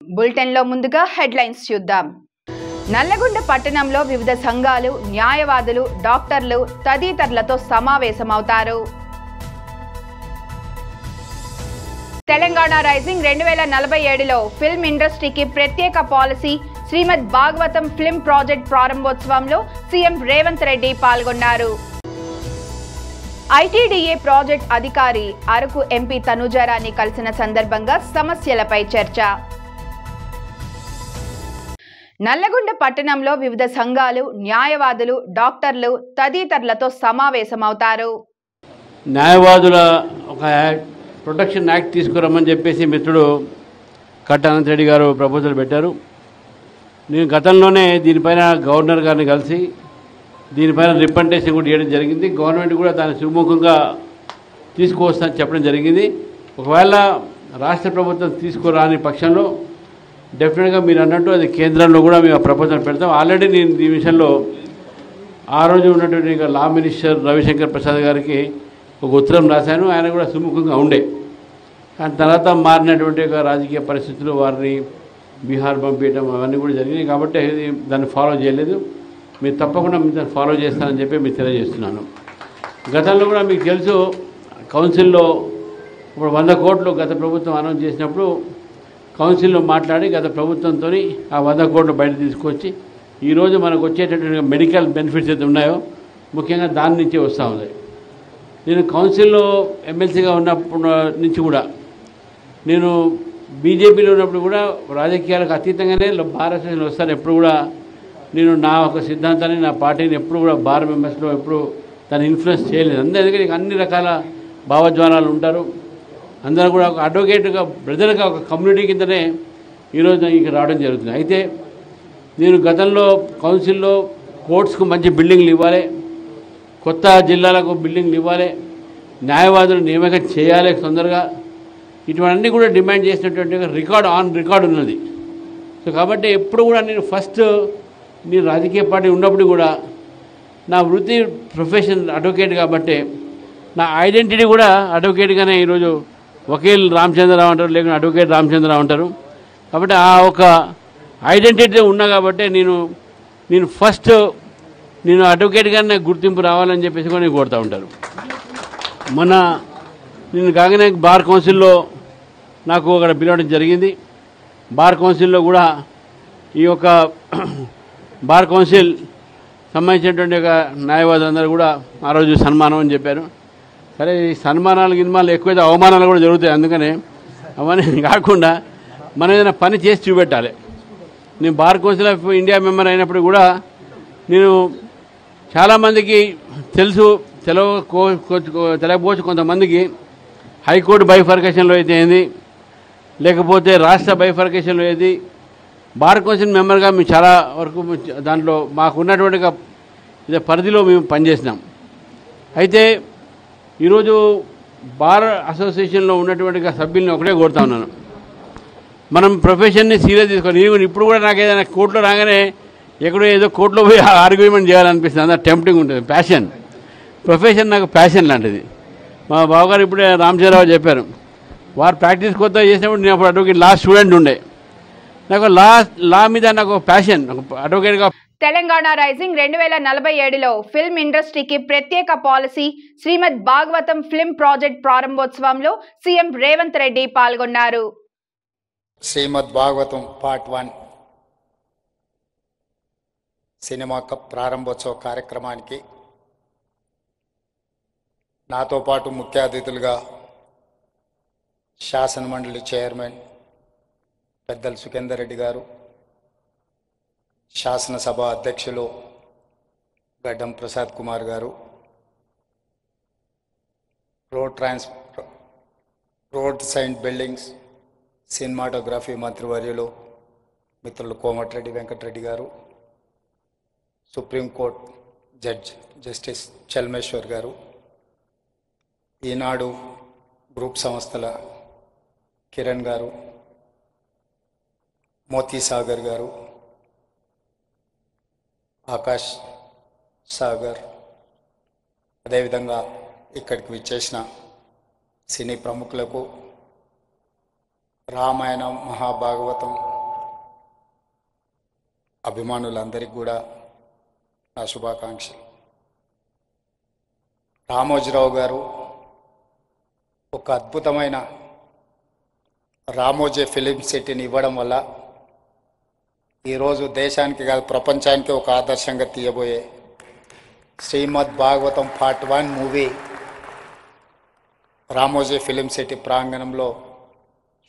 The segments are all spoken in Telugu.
బులెటిన్లో ముందుగా హెడ్లైన్స్ చూద్దాం. నల్లగొండ పట్టణంలో వివిధ సంఘాలు, న్యాయవాదులు, డాక్టర్లు తదితరులతో సమావేశమవుతారు. తెలంగాణ రైజింగ్ 2047లో ఫిల్మ్ ఇండస్ట్రీకి ప్రత్యేక policy Srimad Bhagavatam film project ప్రారంభోత్సవంలో సీఎం రేవంత్ రెడ్డి పాల్గొన్నారు. ఐటీడీఏ ప్రాజెక్ట్ అధికారి అరకు ఎంపీ తనుజారాన్ని కలిసిన సందర్భంగా సమస్యలపై చర్చ. నల్లగొండ పట్టణంలో వివిధ సంఘాలు, న్యాయవాదులు, డాక్టర్లు తదితరులతో సమావేశమవుతారు. న్యాయవాదుల ఒక ప్రొటెక్షన్ యాక్ట్ తీసుకురమ్మని చెప్పేసి మిత్రుడు కట్ట అనంత్ రెడ్డి గారు ప్రపోజల్ పెట్టారు. నేను గతంలోనే దీనిపైన గవర్నర్ గారిని కలిసి దీనిపైన రిప్రజెంటేషన్ కూడా చేయడం జరిగింది. గవర్నమెంట్ కూడా దాన్ని సుముఖంగా తీసుకువస్తానని చెప్పడం జరిగింది. ఒకవేళ రాష్ట్ర ప్రభుత్వం తీసుకురాని పక్షంలో డెఫినెట్గా మీరు అన్నట్టు అది కేంద్రంలో కూడా మేము ప్రపోజల్ పెడతాం. ఆల్రెడీ నేను ఈ విషయంలో ఆ రోజు ఉన్నటువంటి లా మినిస్టర్ రవిశంకర్ ప్రసాద్ గారికి ఒక ఉత్తరం రాశాను. ఆయన కూడా సుముఖంగా ఉండే, కానీ తర్వాత మారినటువంటి రాజకీయ పరిస్థితులు వారిని బీహార్ పంపించడం అవన్నీ కూడా జరిగినాయి. కాబట్టి దాన్ని ఫాలో చేయలేదు. మీరు తప్పకుండా మీరు దాన్ని ఫాలో చేస్తానని చెప్పి మీకు తెలియజేస్తున్నాను. గతంలో కూడా మీకు తెలుసు, కౌన్సిల్లో ఇప్పుడు 100 కోట్లు గత ప్రభుత్వం అనౌన్స్ చేసినప్పుడు కౌన్సిల్లో మాట్లాడి గత ప్రభుత్వంతో ఆ 100 కోట్లు బయట తీసుకొచ్చి ఈరోజు మనకు వచ్చేటటువంటి మెడికల్ బెనిఫిట్స్ అయితే ఉన్నాయో ముఖ్యంగా దాని నుంచి వస్తూ ఉంది. నేను కౌన్సిల్లో ఎమ్మెల్సీగా ఉన్నప్పుడు నుంచి కూడా, నేను బీజేపీలో ఉన్నప్పుడు కూడా రాజకీయాలకు అతీతంగానే బార్ అసోసియేషన్ వస్తాను. ఎప్పుడు కూడా నేను నా ఒక సిద్ధాంతాన్ని, నా పార్టీని ఎప్పుడు కూడా బార్ మెంబర్స్లో ఎప్పుడు దాన్ని ఇన్ఫ్లుయెన్స్ చేయలేదు. అందుకని అన్ని రకాల భావజ్వానాలు ఉంటారు. అందరూ కూడా ఒక అడ్వకేట్గా, బ్రదర్గా, ఒక కమ్యూనిటీ కిందనే ఈరోజు ఇక్కడ రావడం జరుగుతుంది. అయితే నేను గతంలో కౌన్సిల్లో కోర్ట్స్కు మంచి బిల్డింగ్లు ఇవ్వాలి, కొత్త జిల్లాలకు బిల్డింగ్లు ఇవ్వాలి, న్యాయవాదులు నియామకం చేయాలి తొందరగా, ఇటువంటివన్నీ కూడా డిమాండ్ చేసినటువంటి రికార్డు ఉన్నది. సో కాబట్టి ఎప్పుడు కూడా నేను రాజకీయ పార్టీ ఉన్నప్పుడు కూడా నా వృత్తి ప్రొఫెషన్ అడ్వకేట్ కాబట్టి నా ఐడెంటిటీ కూడా అడ్వకేట్గానే ఈరోజు వకీల్ రామచంద్రరావు అంటారు, లేకుంటే అడ్వకేట్ రామచంద్రరావు అంటారు. కాబట్టి ఆ ఒక ఐడెంటిటీ ఉన్నా కాబట్టి నేను అడ్వకేట్గానే గుర్తింపు రావాలని చెప్పేసి కూడా నేను కోరుతూ ఉంటారు. నేను కాగానే బార్ కౌన్సిల్లో నాకు అక్కడ పిలవడం జరిగింది. బార్ కౌన్సిల్లో కూడా ఈ యొక్క బార్ కౌన్సిల్ సంబంధించినటువంటి ఒక న్యాయవాదులందరూ కూడా ఆ రోజు సన్మానం అని చెప్పారు. సరే, ఈ గిన్మానాలు ఎక్కువైతే అవమానాలు కూడా జరుగుతాయి. అందుకనే అవన్నీ కాకుండా మనం ఏదైనా పని చేసి చూపెట్టాలి. నేను bar council of India member అయినప్పుడు కూడా నేను చాలామందికి తెలియకపోవచ్చు కొంతమందికి హైకోర్టు బైఫర్కేషన్లో అయితే ఏంది, లేకపోతే రాష్ట్ర బైఫర్కేషన్లో ఏది, బార్ కౌన్సిల్ మెంబర్గా మేము చాలా వరకు దాంట్లో మాకున్నటువంటి ఇదే పరిధిలో మేము పనిచేసినాం. అయితే ఈరోజు బార్ అసోసియేషన్లో ఉన్నటువంటి సభ్యుల్ని ఒకటే కోరుతా ఉన్నాను, మనం ప్రొఫెషన్ని సీరియస్ తీసుకోవాలి. ఇప్పుడు కూడా నాకు ఏదైనా కోర్టులో రాగానే ఎక్కడో ఏదో కోర్టులో పోయి ఆర్గ్యుమెంట్ చేయాలనిపిస్తుంది. అంత టెంప్టింగ్ ఉంటుంది. ప్రొఫెషన్ నాకు ప్యాషన్ లాంటిది. మా బావగారు ఇప్పుడే రామచంద్రరావు చెప్పారు, వారు ప్రాక్టీస్ కొత్త చేసినప్పుడు నేను అప్పుడు అడ్వకేట్ లా స్టూడెంట్ ఉండే. నాకు లా మీద నాకు ప్యాషన్, అడ్వకేట్గా. తెలంగాణ రైజింగ్ 2047లో ఫిల్మ్ ఇండస్ట్రీకి ప్రత్యేక policy Srimad Bhagavatam film project ప్రారంభోత్సవంలో సీఎం రేవంత్ రెడ్డి పాల్గొన్నారు. శ్రీమద్ భాగవతం పార్ట్ 1 సినిమా ప్రారంభోత్సవ కార్యక్రమానికి నాతో పాటు ముఖ్య అతిథులుగా శాసనమండలి చైర్మన్ పెద్దలు సుఖేందర్ రెడ్డి గారు, శాసనసభ అధ్యక్షులు గడ్డం ప్రసాద్ కుమార్ గారు, రోడ్ సైన్ బిల్డింగ్స్ సినిమాటోగ్రఫీ మంత్రివర్యులు మిత్రులు కోమటిరెడ్డి వెంకటరెడ్డి గారు, సుప్రీంకోర్టు జస్టిస్ చల్మేశ్వర్ గారు, ఈనాడు గ్రూప్ సంస్థల కిరణ్ గారు, మోతీ సాగర్ గారు, ఆకాష్ సాగర్, అదేవిధంగా ఇక్కడికి విచ్చేసిన సినీ ప్రముఖులకు, రామాయణం మహాభాగవతం అభిమానులందరికీ కూడా నా శుభాకాంక్షలు. రామోజీరావు గారు ఒక అద్భుతమైన రామోజీ ఫిలిం సిటీని ఇవ్వడం వల్ల ఈరోజు దేశానికి కాదు ప్రపంచానికి ఒక ఆదర్శంగా తీయబోయే Srimad Bhagavatam part 1 movie Ramoji film city ప్రాంగణంలో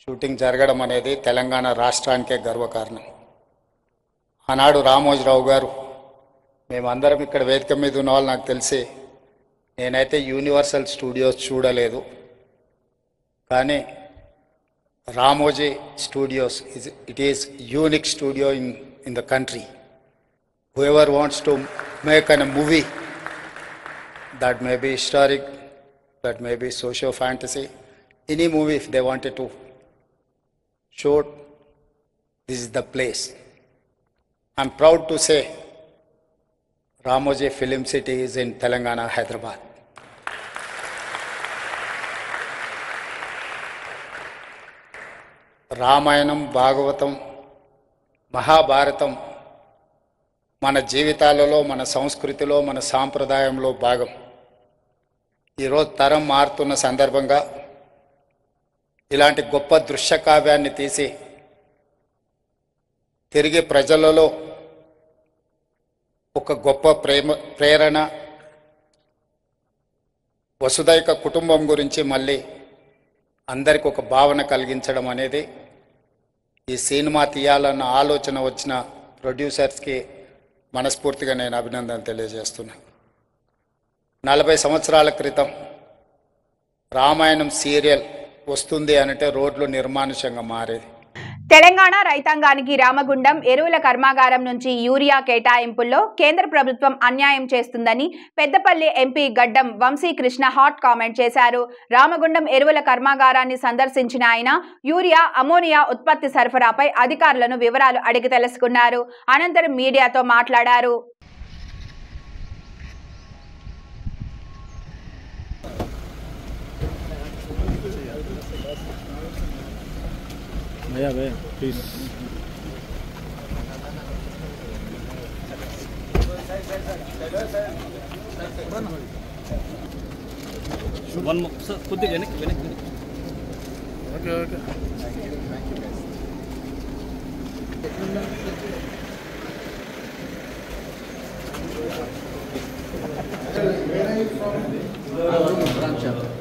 షూటింగ్ జరగడం అనేది తెలంగాణ రాష్ట్రానికే గర్వకారణం. ఆనాడు రామోజీరావు గారు, మేమందరం ఇక్కడ వేదిక మీద ఉన్న వాళ్ళు నాకు తెలిసి, నేనైతే యూనివర్సల్ స్టూడియోస్ చూడలేదు, కానీ Ramoji studios it is unique studio in the country. whoever wants to make a movie that may be historic, that may be socio fantasy, any movie if they wanted to shoot, this is the place. I'm proud to say Ramoji Film City is in Telangana, Hyderabad. Ramayanam, Bhagavatam, Mahabharatam మన జీవితాలలో, మన సంస్కృతిలో, మన సాంప్రదాయంలో భాగం. ఈరోజు తరం మారుతున్న సందర్భంగా ఇలాంటి గొప్ప దృశ్య కావ్యాన్ని తీసి తిరిగి ప్రజలలో ఒక గొప్ప ప్రేరణ, వసుదైక కుటుంబం గురించి మళ్ళీ అందరికి ఒక భావన కలిగించడం అనేది ఈ సినిమా తీయాలన్న ఆలోచన వచ్చిన ప్రొడ్యూసర్స్కి మనస్ఫూర్తిగా నేను అభినందనలు తెలియజేస్తున్నాను. 40 సంవత్సరాల క్రితం రామాయణం సీరియల్ వస్తుంది అంటే రోడ్లు నిర్మానుష్యంగా మారేది. తెలంగాణ రైతాంగానికి రామగుండం ఎరువుల కర్మాగారం నుంచి యూరియా కేటాయింపుల్లో కేంద్ర ప్రభుత్వం అన్యాయం చేస్తుందని పెద్దపల్లి ఎంపీ గడ్డం వంశీకృష్ణ హాట్ కామెంట్ చేశారు. రామగుండం ఎరువుల కర్మాగారాన్ని సందర్శించిన ఆయన యూరియా, అమోనియా ఉత్పత్తి సరఫరాపై అధికారులను వివరాలు అడిగి తెలుసుకున్నారు. అనంతరం మీడియాతో మాట్లాడారు. भैया प्लीज वन सर खुद ओके ओके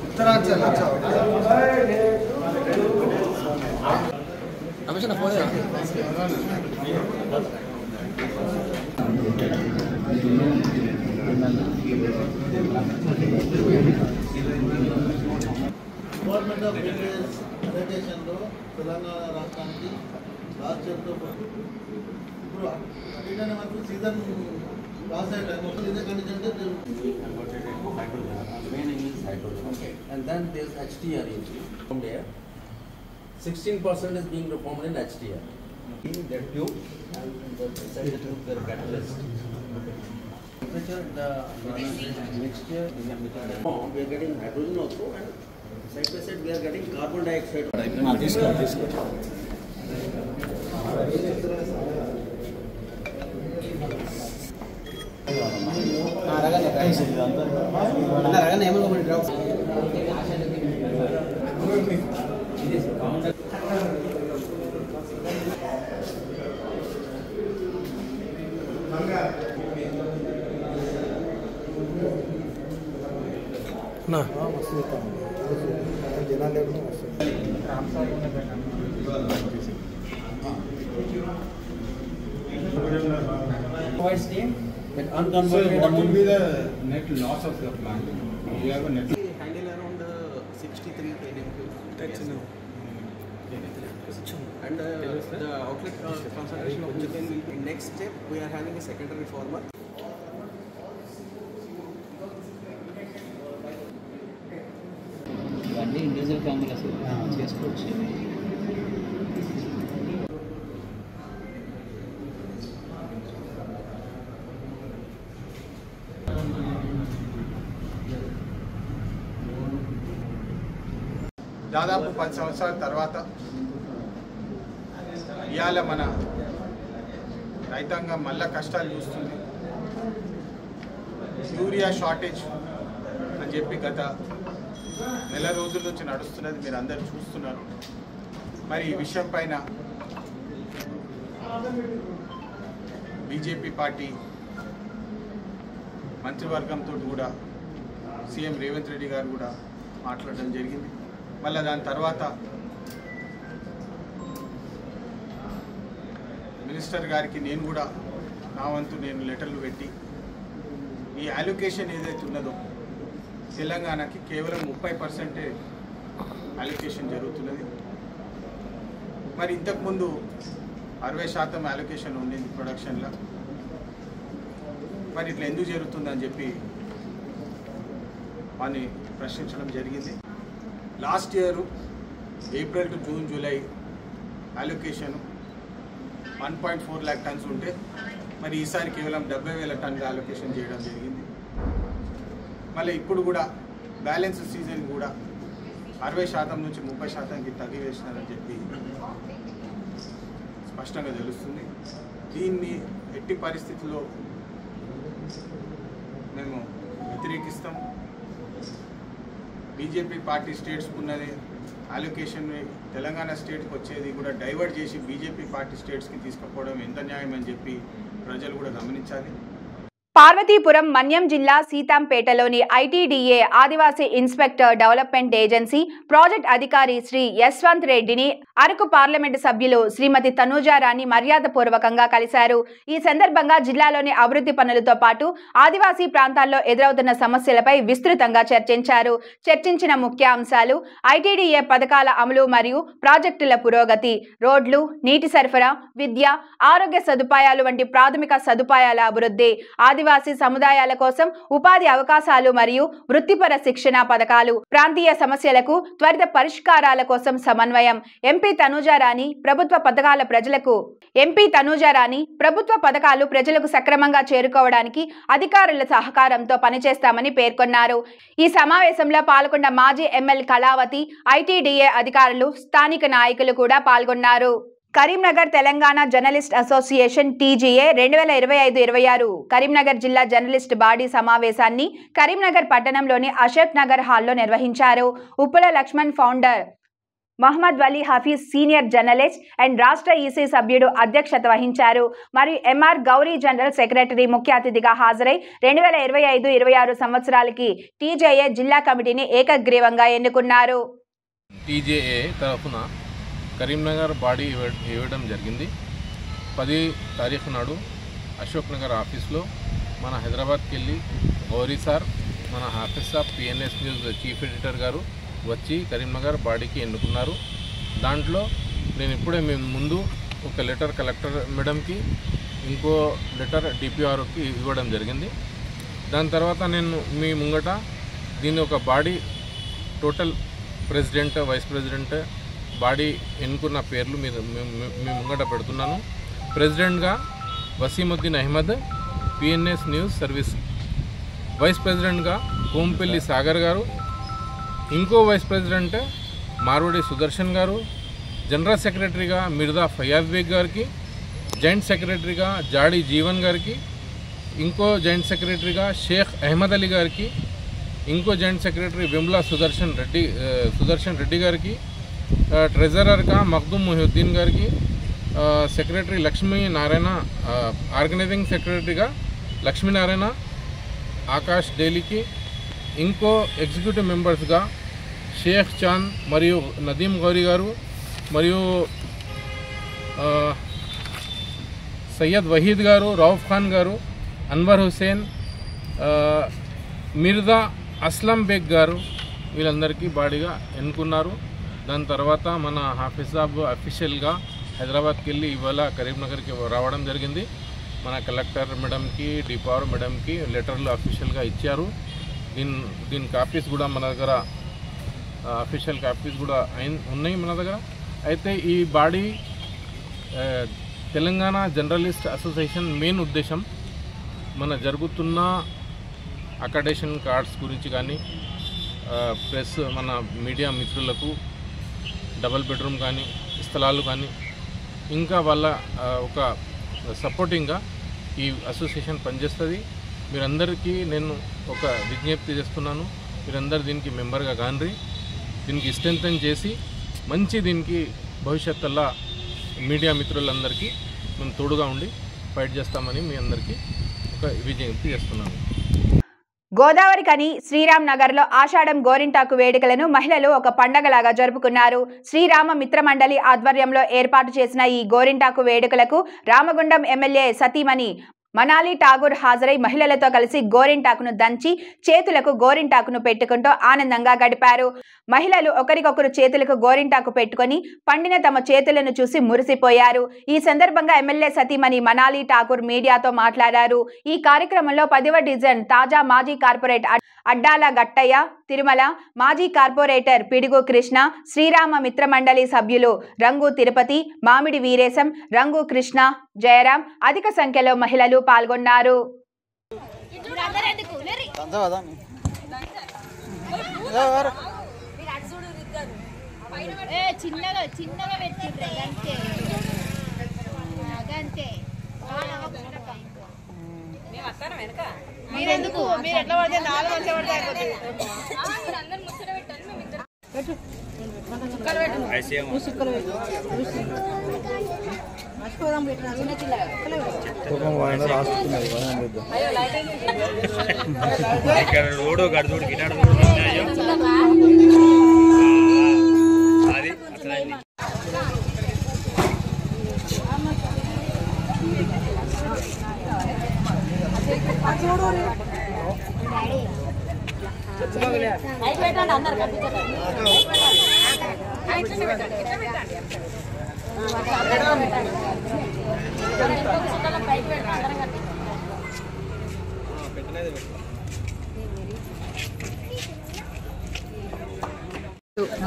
उत्तरांचल हमेशा ना फोन గవర్నమెంట్ ఆఫ్ ఇండియాస్ అలొకేషన్లో తెలంగాణ రాష్ట్రానికి లాస్ట్ ఇయర్తో పాటు ఇప్పుడు ఏంటంటే మనకు సీజన్ పాస్ అయ్యే టైం ఉంటుంది. ఇదే condition and then there's HTR from there. 16% is being performed in HTR. The tube and inside the tube there catalyst. Temperature the mixture we are getting hydrogen also, and side by side we are getting carbon dioxide. this go ना But unconverted. So what will be the net loss of the plant? You have a net. We handle around 63 training fields. That's enough. And the outlet concentration of chicken will be next step. We are having a secondary former. అన్నీ ఇండివిజువల్ ఫార్ములాస్ చేసుకోవచ్చు. దాదాపు 10 సంవత్సరాల తర్వాత ఇవాళ మన రైతాంగం మళ్ళా కష్టాలు చూస్తుంది. యూరియా షార్టేజ్ అని చెప్పి గత నెల రోజుల నుంచి నడుస్తున్నది మీరు అందరూ చూస్తున్నారు. మరి ఈ విషయం పైన బీజేపీ పార్టీ మంత్రివర్గంతో కూడా సీఎం రేవంత్ రెడ్డి గారు కూడా మాట్లాడడం జరిగింది. మళ్ళీ దాని తర్వాత మినిస్టర్ గారికి నేను కూడా నా వంతు లెటర్లు పెట్టి ఈ అలొకేషన్ ఏదైతే ఉన్నదో తెలంగాణకి కేవలం 30% అలొకేషన్ జరుగుతున్నది. మరి ఇంతకుముందు 60% అలొకేషన్ ఉండింది ప్రొడక్షన్లో. మరి ఇట్లా ఎందుకు జరుగుతుందని చెప్పి అని ప్రశ్నించడం జరిగింది. Last year April to June July allocation 1.4 lakh turns ఉంటే మరి ఈసారి కేవలం 70,000 టన్నుల అలొకేషన్ చేయడం జరిగింది. మళ్ళీ ఇప్పుడు కూడా బ్యాలెన్స్ సీజన్ కూడా 60% నుంచి 30%కి తగ్గివేసినారని చెప్పి స్పష్టంగా తెలుస్తుంది. దీన్ని ఎట్టి పరిస్థితుల్లో మేము వ్యతిరేకిస్తాం. బీజేపీ పార్టీ స్టేట్స్కు ఉన్నది అలొకేషన్ తెలంగాణ స్టేట్కి వచ్చేది కూడా డైవర్ట్ చేసి బీజేపీ పార్టీ స్టేట్స్కి తీసుకుపోవడం ఎంత న్యాయం అని చెప్పి ప్రజలు కూడా గమనించాలి. పార్వతీపురం మన్యం జిల్లా సీతాంపేటలోని ఐటీడీఏ ఆదివాసీ ఇన్స్పెక్టర్ డెవలప్మెంట్ ఏజెన్సీ ప్రాజెక్ట్ అధికారి శ్రీ యశ్వంత్ రెడ్డిని అరకు పార్లమెంటు సభ్యులు శ్రీమతి తనూజారాణి మర్యాదపూర్వకంగా కలిశారు. ఈ సందర్భంగా జిల్లాలోని అభివృద్ధి పనులతో పాటు ఆదివాసీ ప్రాంతాల్లో ఎదురవుతున్న సమస్యలపై విస్తృతంగా చర్చించారు. చర్చించిన ముఖ్య అంశాలు ఐటీడీఏ పథకాల అమలు మరియు ప్రాజెక్టుల పురోగతి, రోడ్లు, నీటి సరఫరా, విద్య, ఆరోగ్య సదుపాయాలు వంటి ప్రాథమిక సదుపాయాల అభివృద్ధి, ఆదివాసీ సముదాయాల కోసం ఉపాధి అవకాశాలు మరియు వృత్తిపర శిక్షణ పథకాలు, ప్రాంతీయ సమస్యలకు త్వరిత పరిష్కారాల కోసం సమన్వయం. ఎంపీ తనూజారాణి ప్రభుత్వ పథకాలు ప్రజలకు సక్రమంగా చేరుకోవడానికి అధికారుల సహకారంతో పనిచేస్తామని పేర్కొన్నారు. ఈ సమావేశంలో పాల్గొన్న మాజీ ఎమ్మెల్యే కళావతి, ఐటీడీఏ అధికారులు, స్థానిక నాయకులు కూడా పాల్గొన్నారు. Karimnagar Telangana journalist association TGA 2025-26 Karimnagar జిల్లా జర్నలిస్ట్ బాడీ సమావేశాన్ని కరీంనగర్ పట్టణంలోని అశోక్ నగర్ హాల్లో నిర్వహించారు. Uppula Lakshman founder Mohammed Wali Hafeez senior journalist and రాష్ట్ర ఈసీ సభ్యుడు అధ్యక్షత వహించారు. మరియు ఎంఆర్ గౌరీ జనరల్ సెక్రటరీ ముఖ్య అతిథిగా హాజరై 2025-26 సంవత్సరాలకి టీజేఏ జిల్లా కమిటీని ఏకగ్రీవంగా ఎన్నుకున్నారు. టీజేఏ తరఫున కరీంనగర్ బాడీ ఇవ్వడం జరిగింది. 10 తారీఖు నాడు అశోక్ నగర్ ఆఫీస్లో మన హైదరాబాద్కి వెళ్ళి గౌరీ సార్, మన హాఫీజ్ సాబ్, పిఎన్ఎస్ న్యూస్ చీఫ్ ఎడిటర్ గారు వచ్చి కరీంనగర్ బాడీకి ఎన్నుకున్నారు. దాంట్లో నేను ఇప్పుడే మేము ముందు ఒక లెటర్ కలెక్టర్ మేడంకి, ఇంకో లెటర్ డిపిఆర్కి ఇవ్వడం జరిగింది. దాని తర్వాత నేను మీ ముంగట దీన్ని ఒక body total president, vice president body ఎన్నుకున్న పేర్లు మీ ముంగట పెడుతున్నాను. ప్రెసిడెంట్గా Wasimuddin Ahmed, PNS news service. Vice ప్రెసిడెంట్గా కోంపల్లి సాగర్ గారు. ఇంకో వైస్ ప్రెసిడెంట్ మార్వడి సుదర్శన్ గారు. జనరల్ సెక్రటరీగా మిర్జా ఫయాజ్ బేగ్ గారికి. జాయింట్ సెక్రటరీగా జాడి జీవన్ గారికి. ఇంకో జాయింట్ సెక్రటరీగా షేక్ అహ్మద్ అలీ గారికి. ఇంకో జాయింట్ సెక్రటరీ విమ్లా సుదర్శన్ రెడ్డి గారికి. ట్రెజరర్గా మఖ్దూమ్ మొహిద్దీన్ గారికి. సెక్రటరీ లక్ష్మీ నారాయణ, ఆర్గనైజింగ్ సెక్రటరీగా లక్ష్మీనారాయణ ఆకాష్ డైలీకి. ఇంకో ఎగ్జిక్యూటివ్ మెంబర్స్గా షేక్ చాంద్ మరియు నదీం గౌరీ గారు, మరియు సయ్యద్ వహీద్ గారు, రౌఫ్ ఖాన్ గారు, అన్వర్ హుసేన్, మిర్జా అస్లం బేగ్ గారు, వీళ్ళందరికీ బాడీగా ఎన్నుకున్నారు. దాని తర్వాత మన హాఫీజ్ సాబ్ అఫీషియల్గా హైదరాబాద్కి వెళ్ళి ఇవాళ కరీంనగర్కి రావడం జరిగింది. మన కలెక్టర్ మేడంకి, డిపార్ మేడంకి లెటర్లు అఫీషియల్గా ఇచ్చారు. దీని కాపీస్ కూడా మన దగ్గర, అఫీషియల్ కాపీస్ కూడా ఉన్నాయి మన దగ్గర. అయితే ఈ body Telangana journalist association main ఉద్దేశం మన జరుగుతున్న అకాడేషన్ కార్డ్స్ గురించి కానీ, ప్రెస్ మన మీడియా మిత్రులకు డబుల్ బెడ్రూమ్ కానీ, స్థలాలు కానీ, ఇంకా వాళ్ళ ఒక సపోర్టింగ్గా ఈ అసోసియేషన్ పనిచేస్తుంది. మీరందరికీ నేను ఒక విజ్ఞప్తి చేస్తున్నాను, మీరందరూ దీనికి మెంబర్గా కాండ్రి, దీనికి స్ట్రెంథెన్ చేసి మంచి దీనికి భవిష్యత్తులో మీడియా మిత్రులందరికీ మేము తోడుగా ఉండి ఫైట్ చేస్తామని మీ అందరికీ ఒక విజ్ఞప్తి చేస్తున్నాను. గోదావరి కని శ్రీరామ్ నగర్లో ఆషాఢం గోరింటాకు వేడుకలను మహిళలు ఒక పండగలాగా జరుపుకున్నారు. శ్రీరామ మిత్రమండలి ఆధ్వర్యంలో ఏర్పాటు చేసిన ఈ గోరింటాకు వేడుకలకు రామగుండం ఎమ్మెల్యే సతీమణి మనాలి ఠాగూర్ హాజరై మహిళలతో కలిసి గోరింటాకును దంచి చేతులకు గోరింటాకును పెట్టుకుంటూ ఆనందంగా గడిపారు. మహిళలు ఒకరికొకరు చేతులకు గోరింటాకు పెట్టుకొని పండిన తమ చేతులను చూసి మురిసిపోయారు. ఈ సందర్భంగా ఎమ్మెల్యే సతీమణి మనాలి ఠాగూర్ మీడియాతో మాట్లాడారు. ఈ కార్యక్రమంలో 10వ డివిజన్ తాజా మాజీ కార్పొరేటర్ అడ్డాల గట్టయ్య, తిరుమల, మాజీ కార్పొరేటర్ పిడుగు కృష్ణ, శ్రీరామ మిత్రమండలి సభ్యులు రంగు తిరుపతి, మామిడి వీరేశం, రంగు కృష్ణ, జయరాం అధిక సంఖ్యలో మహిళలు పాల్గొన్నారు. మీరెందుకు మీరు ఎట్లా పడితే నాలుగు మంచిగా పడితే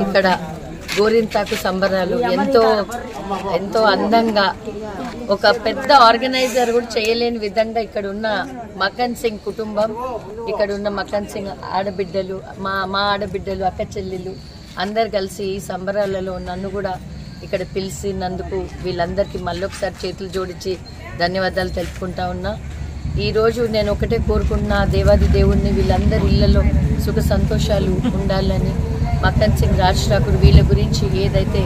ఇక్కడ గోరింటాకు సంబరాలు ఎంతో ఎంతో అందంగా ఒక పెద్ద ఆర్గనైజర్ కూడా చేయలేని విధంగా ఇక్కడ ఉన్న మకన్ సింగ్ కుటుంబం, ఇక్కడ ఉన్న మకన్ సింగ్ ఆడబిడ్డలు, మా ఆడబిడ్డలు, అక్క చెల్లెలు అందరు కలిసి ఈ సంబరాలలో నన్ను కూడా ఇక్కడ పిలిచినందుకు వీళ్ళందరికీ మళ్ళొకసారి చేతులు జోడించి ధన్యవాదాలు తెలుపుకుంటా ఉన్నా. ఈరోజు నేను ఒకటే కోరుకుంటున్నా, దేవాది దేవుణ్ణి వీళ్ళందరి ఇళ్లలో సుఖ సంతోషాలు ఉండాలని, మకన్ సింగ్ రాజ్ ఠాకూర్ వీళ్ళ గురించి ఏదైతే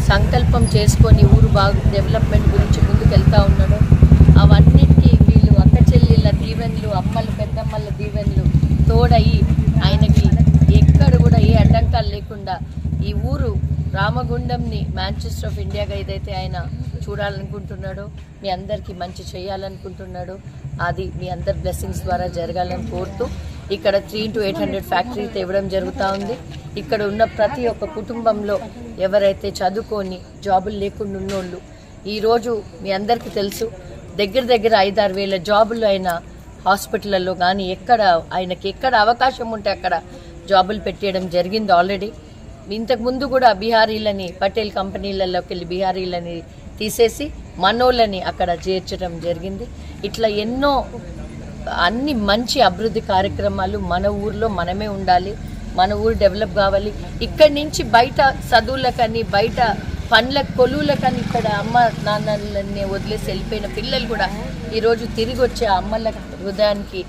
సంకల్పం చేసుకొని ఊరు డెవలప్మెంట్ గురించి ముందుకెళ్తా ఉన్నాడో అవన్నిటికీ వీళ్ళు అక్క చెల్లెళ్ళ దీవెనలు, అమ్మలు పెద్దమ్మల దీవెనలు తోడయి ఆయనకి ఎక్కడ కూడా ఏ అడ్డంకాలు లేకుండా ఈ ఊరు రామగుండంని మాంచెస్టర్ ఆఫ్ ఇండియాగా ఏదైతే ఆయన చూడాలనుకుంటున్నాడో, మీ అందరికీ మంచి చేయాలనుకుంటున్నాడో అది మీ అందరి బ్లెస్సింగ్స్ ద్వారా జరగాలని కోరుతూ ఇక్కడ 3x800 ఫ్యాక్టరీ తేవడం జరుగుతూ ఉంది. ఇక్కడ ఉన్న ప్రతి ఒక్క కుటుంబంలో ఎవరైతే చదువుకొని జాబులు లేకుండా ఉన్నోళ్ళు ఈరోజు మీ అందరికీ తెలుసు దగ్గర 5-6 వేల జాబులు ఆయన హాస్పిటల్లో కానీ ఆయనకి ఎక్కడ అవకాశం ఉంటే అక్కడ జాబులు పెట్టేయడం జరిగింది ఆల్రెడీ. ఇంతకుముందు కూడా బీహారీలని పటేల్ కంపెనీలలోకి వెళ్ళి బీహారీలని తీసేసి మనోళ్ళని అక్కడ చేర్చడం జరిగింది. ఇట్లా ఎన్నో అన్ని మంచి అభివృద్ధి కార్యక్రమాలు మన ఊర్లో మనమే ఉండాలి, మన ఊరు డెవలప్ కావాలి. ఇక్కడి నుంచి బయట చదువులకని బయట పండ్ల కొలువులకని ఇక్కడ అమ్మ నాన్నలని వదిలేసి వెళ్ళిపోయిన పిల్లలు కూడా ఈరోజు తిరిగి వచ్చే అమ్మల హృదయానికి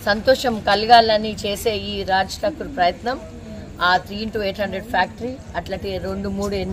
సంతోషం కలగాలని చేసే ఈ రాజ్ ఠాకూర్ ప్రయత్నం ఆ 3x800 ఫ్యాక్టరీ అట్లాంటి 2-3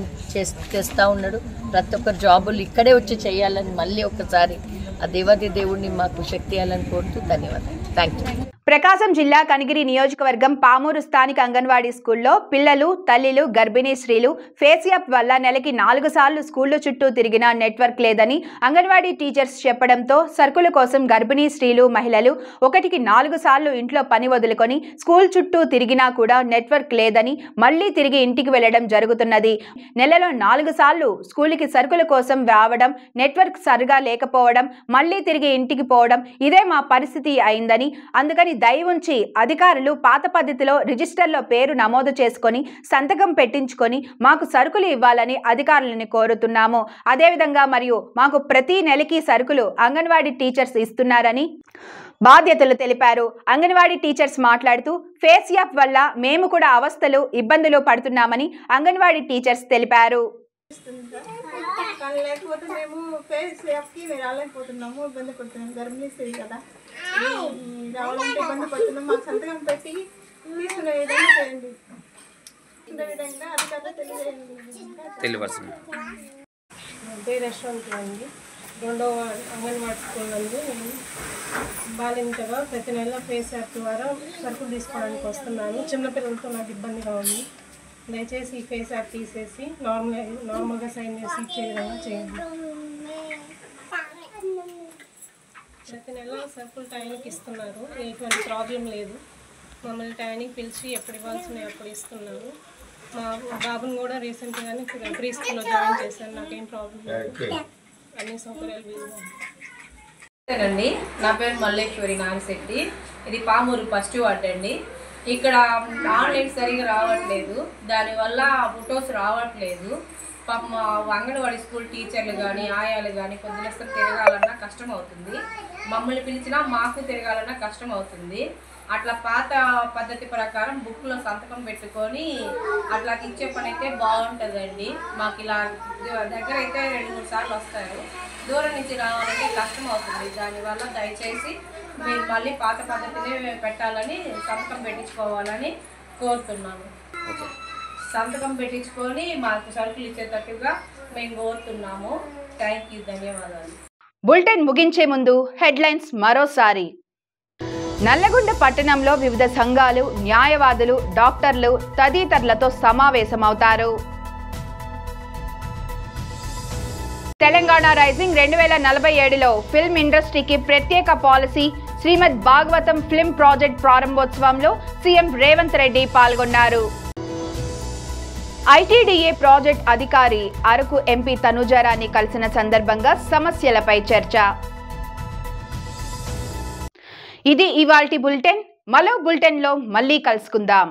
చేస్తూ ఉన్నాడు. ప్రతి ఒక్కరు జాబులు ఇక్కడే వచ్చి చేయాలని మళ్ళీ ఒకసారి ఆ దేవాది దేవుడిని మాకు శక్తి ఇవ్వాలని కోరుతూ ధన్యవాదాలు. Thank you. ప్రకాశం జిల్లా కనిగిరి నియోజకవర్గం పామూరు స్థానిక అంగన్వాడీ స్కూల్లో పిల్లలు, తల్లిలు, గర్భిణీ స్త్రీలు ఫేస్ యాప్ వల్ల నెలకి 4 సార్లు స్కూళ్ల చుట్టూ తిరిగినా నెట్వర్క్ లేదని అంగన్వాడీ టీచర్స్ చెప్పడంతో సరుకుల కోసం గర్భిణీ స్త్రీలు, మహిళలు 1కి 4 సార్లు ఇంట్లో పని వదులుకొని స్కూల్ చుట్టూ తిరిగినా కూడా నెట్వర్క్ లేదని మళ్లీ తిరిగి ఇంటికి వెళ్లడం జరుగుతున్నది. నెలలో 4 సార్లు స్కూల్కి సరుకుల కోసం రావడం, నెట్వర్క్ సరిగా లేకపోవడం, మళ్లీ తిరిగి ఇంటికి పోవడం ఇదే మా పరిస్థితి అయిందని, అందుకని దయ ఉంచి అధికారులు పాత పద్ధతిలో రిజిస్టర్లో పేరు నమోదు చేసుకొని సంతకం పెట్టించుకొని మాకు సరుకులు ఇవ్వాలని అధికారులను కోరుతున్నాము. అదేవిధంగా మరియు మాకు ప్రతి నెలకి సరుకులు అంగన్వాడీ టీచర్స్ ఇస్తున్నారని బాధ్యతలు తెలిపారు. అంగన్వాడీ టీచర్స్ మాట్లాడుతూ ఫేస్ యాప్ వల్ల మేము కూడా అవస్థలు, ఇబ్బందులు పడుతున్నామని అంగన్వాడీ టీచర్స్ తెలిపారు. కానీ లేకపోతే మేము ఫేస్ యాప్కి రాలేకపోతున్నాము, ఇబ్బంది పడుతున్నాము. గర్భిణీ స్త్రీ కదా, రావాలంటే ఇబ్బంది పడుతున్నాము. మాకు సంతకం పెట్టి తీసుకునే విధంగా చేయండి, విధంగా అధికారులు తెలియజేయండి. రెస్టారెంట్లో అండి 2వ అంగన్వాడీ స్కూల్ నందు నేను బాలింతగా ప్రతి నెల ఫేస్ యాప్ ద్వారా సరుకులు తీసుకోవడానికి వస్తున్నాను. చిన్నపిల్లలతో నాకు ఇబ్బందిగా ఉంది. దయచేసి ఈ ఫేస్ యాప్ తీసేసి నార్మల్గా సైన్ చేసి ఇచ్చే విధంగా చేయండి. ప్రతి నెల సరుకులు టైంకి ఇస్తున్నారు, ఎటువంటి ప్రాబ్లం లేదు. మమ్మల్ని టైంకి పిలిచి ఎప్పుడు ఇవ్వాల్సినవి అప్పుడు ఇస్తున్నారు. మా బాబుని కూడా రీసెంట్గానే ప్రీ స్కూల్లో జాయిన్ చేశాను, నాకేం ప్రాబ్లం లేదు, అన్ని సౌకర్యాలు అండి. నా పేరు మల్లేశ్వరి నాగశెట్టి, ఇది పామూరు ఫస్ట్ వార్డ్ అండి. ఇక్కడ ఆన్లైన్ సరిగా రావట్లేదు, దానివల్ల ఫొటోస్ రావట్లేదు. పాపం అంగన్వాడీ స్కూల్ టీచర్లు కానీ ఆయాలు కానీ పొద్దున తిరగాలన్నా కష్టం అవుతుంది, మమ్మల్ని పిలిచినా మాకు తిరగాలన్నా కష్టం అవుతుంది. అట్లా పాత పద్ధతి ప్రకారం బుక్లో సంతకం పెట్టుకొని అట్లా ఇచ్చే పని అయితే బాగుంటుందండి. మాకు ఇలా దగ్గర అయితే 2-3 సార్లు వస్తారు, దూరం నుంచి రావాలంటే కష్టం అవుతుంది. దానివల్ల దయచేసి మీరు మళ్ళీ పాత పద్ధతిని పెట్టాలని సంతకం పెట్టించుకోవాలని కోరుతున్నాను. సంతకం పెట్టించుకొని మాకు సరుకులు ఇచ్చేటట్టుగా మేము కోరుతున్నాము. థ్యాంక్ యూ, ధన్యవాదాలు. బులెటిన్ ముగించే ముందు హెడ్లైన్స్ మరోసారి. నల్లగొండ పట్టణంలో వివిధ సంఘాలు, న్యాయవాదులు, డాక్టర్లు తదితరులతో సమావేశమవుతారు. తెలంగాణ రైజింగ్ 2047లో ఫిల్మ్ ఇండస్ట్రీకి ప్రత్యేక policy, Srimad Bhagavatam film project ప్రారంభోత్సవంలో సీఎం రేవంత్ రెడ్డి పాల్గొన్నారు. ఐటీడీఏ ప్రాజెక్ట్ అధికారి అరకు ఎంపీ తనుజారాన్ని కలిసిన సందర్భంగా సమస్యలపై చర్చ. ఇది ఇవాల్టి బులెటిన్. మరో బులెటిన్లో మళ్ళీ కలుసుకుందాం.